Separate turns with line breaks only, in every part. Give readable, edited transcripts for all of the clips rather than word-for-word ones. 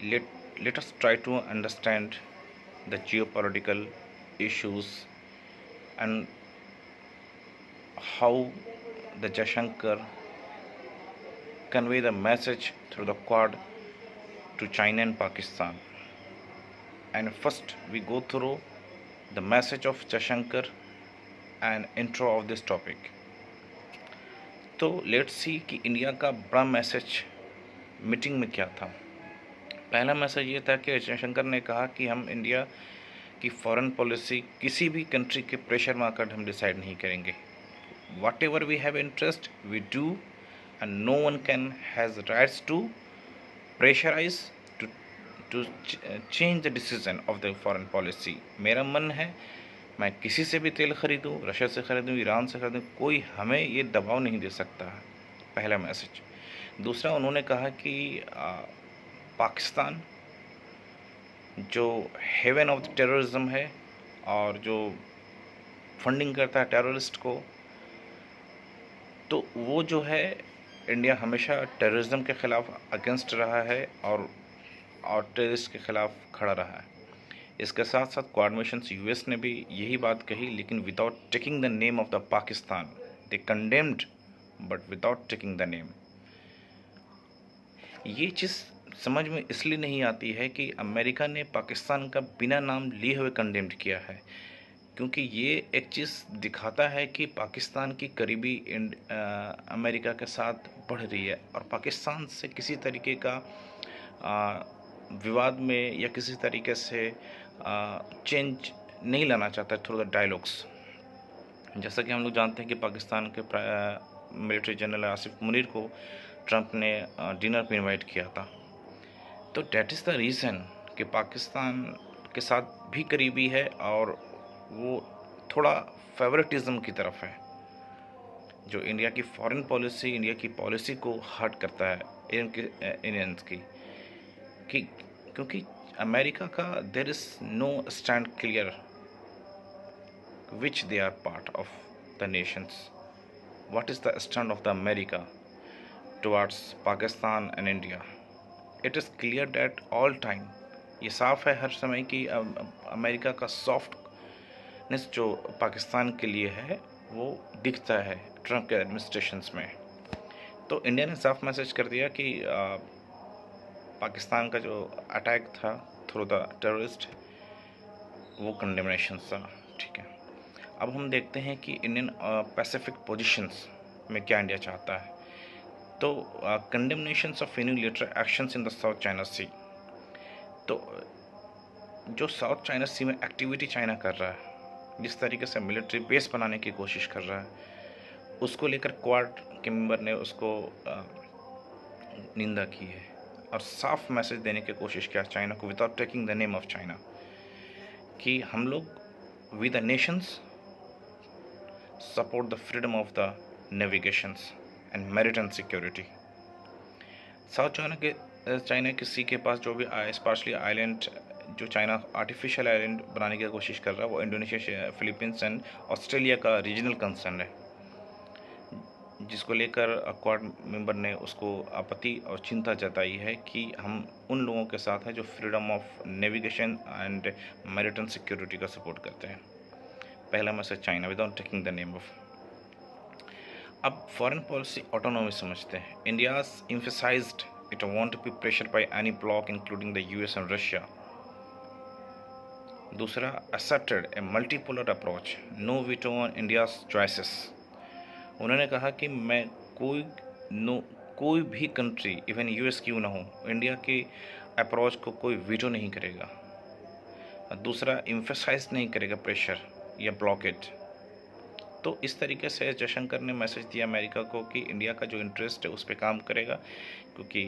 let, let us try to understand the geopolitical issues and how the Jaishankar convey the message through the Quad to China and Pakistan. And first, we go through the message of Jaishankar and intro of this topic. तो let's see कि India का बड़ा message meeting में क्या था। पहला message ये था कि जयशंकर ने कहा कि हम इंडिया की फॉरेन पॉलिसी किसी भी कंट्री के प्रेशर में आकर हम डिसाइड नहीं करेंगे। Whatever we have interest we do and no one can has rights to pressurise to change the decision of the foreign policy. मेरा मन है मैं किसी से भी तेल खरीदूं, रशिया से खरीदूं, ईरान से खरीदूं, कोई हमें ये दबाव नहीं दे सकता है। पहला मैसेज। दूसरा, उन्होंने कहा कि पाकिस्तान जो हेवन ऑफ द टेररिज्म है और जो फंडिंग करता है टेररिस्ट को, तो वो जो है इंडिया हमेशा टेररिज्म के ख़िलाफ़ अगेंस्ट रहा है और टेररिस्ट के ख़िलाफ़ खड़ा रहा है। इसके साथ साथ क्वाड मिशंस यूएस ने भी यही बात कही, लेकिन without taking the name of the Pakistan. They condemned but without taking the name. ये चीज़ समझ में इसलिए नहीं आती है कि अमेरिका ने पाकिस्तान का बिना नाम लिए हुए कंडेम्ड किया है, क्योंकि ये एक चीज़ दिखाता है कि पाकिस्तान की करीबी अमेरिका के साथ बढ़ रही है और पाकिस्तान से किसी तरीके का विवाद में या किसी तरीके से चेंज नहीं लाना चाहता थ्रू द डायलॉग्स। जैसा कि हम लोग जानते हैं कि पाकिस्तान के मिलिट्री जनरल आसिफ मुनीर को ट्रंप ने डिनर पे इनवाइट किया था। तो डैट इज़ द रीज़न कि पाकिस्तान के साथ भी करीबी है और वो थोड़ा फेवरेटिज्म की तरफ है, जो इंडिया की फॉरेन पॉलिसी, इंडिया की पॉलिसी को हर्ट करता है इंडियंस की। क्योंकि अमेरिका का there is no stand clear which they are part of the nations. What is the stand of the America towards Pakistan and India? It is clear that all time, ये साफ है हर समय कि अमेरिका का softness जो पाकिस्तान के लिए है वो दिखता है ट्रंप के एडमिनिस्ट्रेशंस में। तो इंडिया ने साफ मैसेज कर दिया कि पाकिस्तान का जो अटैक था थ्रू द टेररिस्ट वो कंडेमनेशन था। ठीक है, अब हम देखते हैं कि इंडियन पैसिफिक पोजीशंस में क्या इंडिया चाहता है। तो condemnations of unilateral actions in the South China Sea. तो जो साउथ चाइना सी में एक्टिविटी चाइना कर रहा है, जिस तरीके से मिलिट्री बेस बनाने की कोशिश कर रहा है, उसको लेकर क्वाड के मेंबर ने उसको निंदा की है और साफ मैसेज देने की कोशिश किया चाइना को without taking the name of China कि हम लोग we the nations support the freedom of the navigations and maritime security. South China के सी के पास जो भी स्पार्शली आइलैंड जो चाइना आर्टिफिशियल आइलैंड बनाने की कोशिश कर रहा है वो इंडोनेशिया, फिलीपींस एंड ऑस्ट्रेलिया का रीजनल कंसर्न है, जिसको लेकर क्वाड मेंबर ने उसको आपत्ति और चिंता जताई है कि हम उन लोगों के साथ हैं जो freedom of navigation and maritime security का सपोर्ट करते हैं। पहला message China without taking the name of. अब फॉरेन पॉलिसी ऑटोनॉमी समझते हैं। India's emphasised it want to be pressure by any bloc including the US and Russia. दूसरा, accepted a multipolar approach, no veto on India's choices. उन्होंने कहा कि मैं कोई भी कंट्री, इवन यूएस क्यों ना हो, इंडिया के अप्रोच को कोई वीटो नहीं करेगा। दूसरा, एम्फसाइज नहीं करेगा प्रेशर या ब्लॉकेट। तो इस तरीके से जयशंकर ने मैसेज दिया अमेरिका को कि इंडिया का जो इंटरेस्ट है उस पर काम करेगा, क्योंकि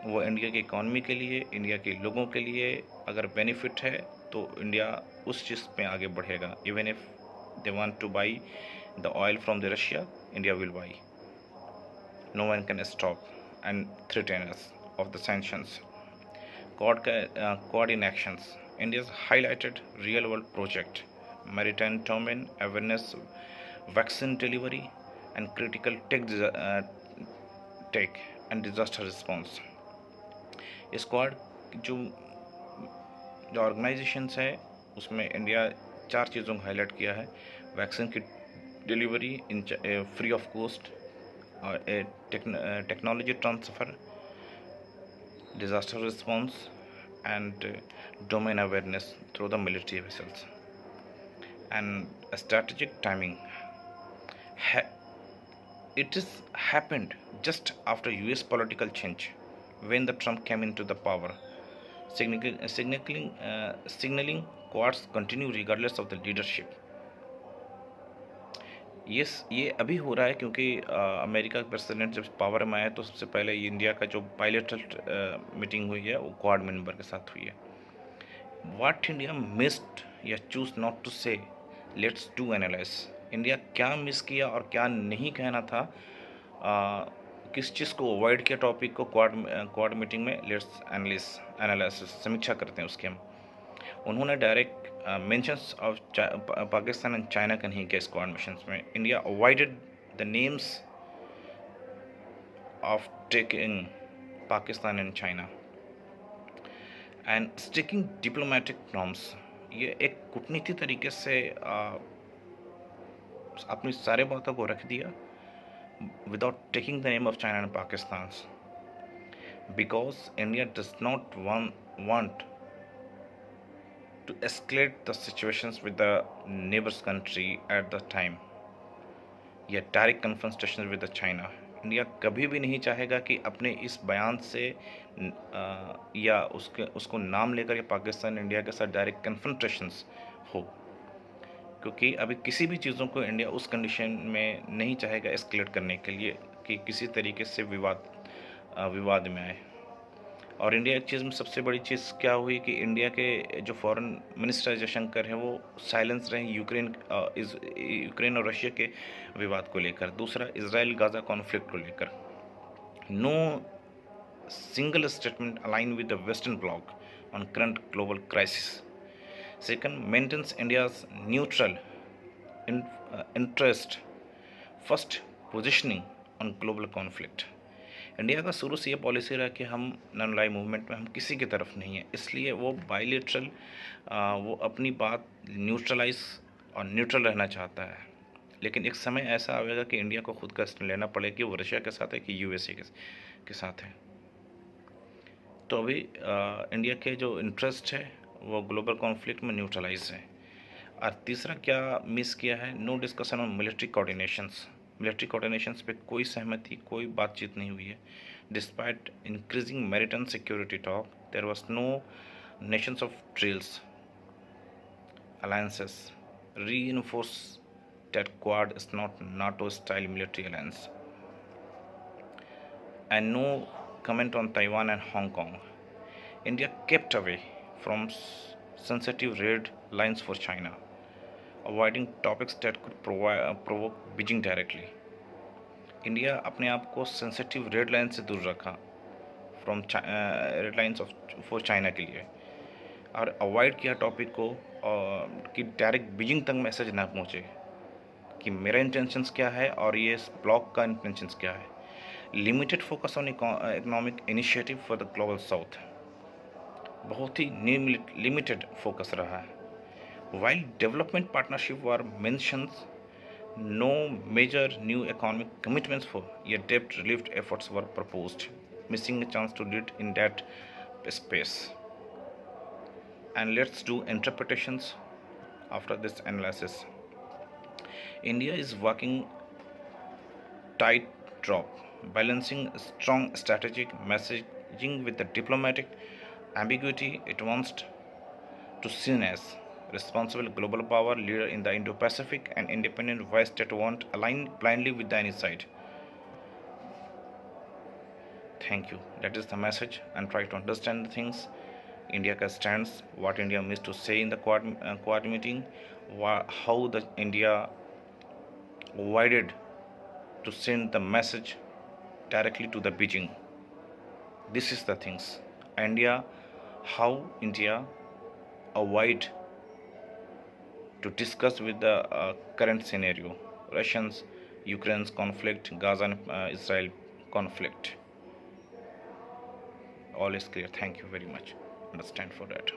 वो इंडिया की इकॉनमी के लिए, इंडिया के लोगों के लिए अगर बेनिफिट है तो इंडिया उस चीज़ में आगे बढ़ेगा। Even if they want two by the oil from the Russia, India will buy. No one can stop and threaten us of the sanctions. Quad in actions. India's highlighted real-world project, maritime domain awareness, vaccine delivery, and critical tech and disaster response. Squad जो जो organisations है उसमें India 4 चीज़ों को highlight किया है। Vaccine की delivery in free of cost, और technology transfer, disaster response, and domain awareness through the military vessels, and strategic timing. It is happened just after US political change when the Trump came into the power, signaling Quads continue regardless of the leadership. ये अभी हो रहा है क्योंकि America का president जब power में आया तो सबसे पहले इंडिया का जो बायलैटरल मीटिंग हुई है वो क्वाड मेंबर के साथ हुई है। व्हाट इंडिया मिस्ड या चूज नॉट टू से, लेट्स डू एनालाइज। इंडिया क्या मिस किया और क्या नहीं कहना था, किस चीज़ को अवॉइड किया टॉपिक को क्वाड मीटिंग में, लेट्स एनालिसिस समीक्षा करते हैं उसके हम। उन्होंने direct mentions of Pakistan and China का नहीं किया इस क्वाड मिशंस में। India avoided the names of taking Pakistan and China and sticking diplomatic norms. ये एक कूटनीति तरीके से अपनी सारे बातों को रख दिया without taking the name of China and Pakistan, because India does not want to escalate the situations with the neighbors country at the time, या direct confrontation with the China. India कभी भी नहीं चाहेगा कि अपने इस बयान से या उसको नाम लेकर या पाकिस्तान इंडिया के साथ डायरेक्ट कन्फ्रंटेशंस हो, क्योंकि अभी किसी भी चीज़ों को इंडिया उस कंडीशन में नहीं चाहेगा एस्केलेट करने के लिए कि किसी तरीके से विवाद में आए। और इंडिया एक चीज़ में सबसे बड़ी चीज़ क्या हुई कि इंडिया के जो फॉरेन मिनिस्टर जयशंकर हैं वो साइलेंस रहे यूक्रेन और रशिया के विवाद को लेकर। दूसरा, इजराइल गाजा कॉन्फ्लिक्ट को लेकर no single statement align with the western bloc on current global crisis. Second, maintains India's neutral interest. First, positioning on global conflict. India का शुरू से ये पॉलिसी रहा कि हम नॉन अलाइड मूवमेंट में हम किसी की तरफ नहीं है, इसलिए वो बायलेटरल वो अपनी बात न्यूट्रलाइज और न्यूट्रल रहना चाहता है। लेकिन एक समय ऐसा आएगा कि इंडिया को खुद का स्टैंड लेना पड़ेगा कि वो रशिया के साथ है कि यूएसए के साथ है। तो अभी इंडिया के जो इंटरेस्ट है वो ग्लोबल कॉन्फ्लिक्ट में न्यूट्रलाइज है। और तीसरा क्या मिस किया है, no discussion on military coordinations पे कोई सहमति, कोई बातचीत नहीं हुई है। Despite increasing maritime security talk, there was no nations of trails alliances, reinforce that Quad is not NATO-style military alliance, and no comment on Taiwan and Hong Kong. India kept away from sensitive red lines for China, avoiding topics that could provoke Beijing directly. India अपने आप को sensitive red line से दूर रखा from red lines for China के लिए, और avoid किया टॉपिक को कि डायरेक्ट बीजिंग तक मैसेज ना पहुँचे कि मेरा इंटेंशंस क्या है और ये ब्लॉक का इंटेंशंस क्या है। Limited focus on economic initiative for the global south, बहुत ही लिमिटेड फोकस रहा है। While development partnership were mentions, no major new economic commitments for या डेब्ट relief efforts were proposed, missing a chance to lead in that space. And let's do interpretations after this analysis. India is walking tightrope, balancing strong strategic messaging with the diplomatic ambiguity it wants to seen as responsible global power leader in the Indo-Pacific and independent voice that won't align blindly with any side. Thank you. That is the message, and try to understand the things. India का stands, what India missed to say in the Quad meeting, how the India avoided to send the message directly to the Beijing. This is the things. How India avoid to discuss with the current scenario, Russians, Ukraine's conflict, Gaza and Israel conflict. all is clear. Thank you very much. Understand for that.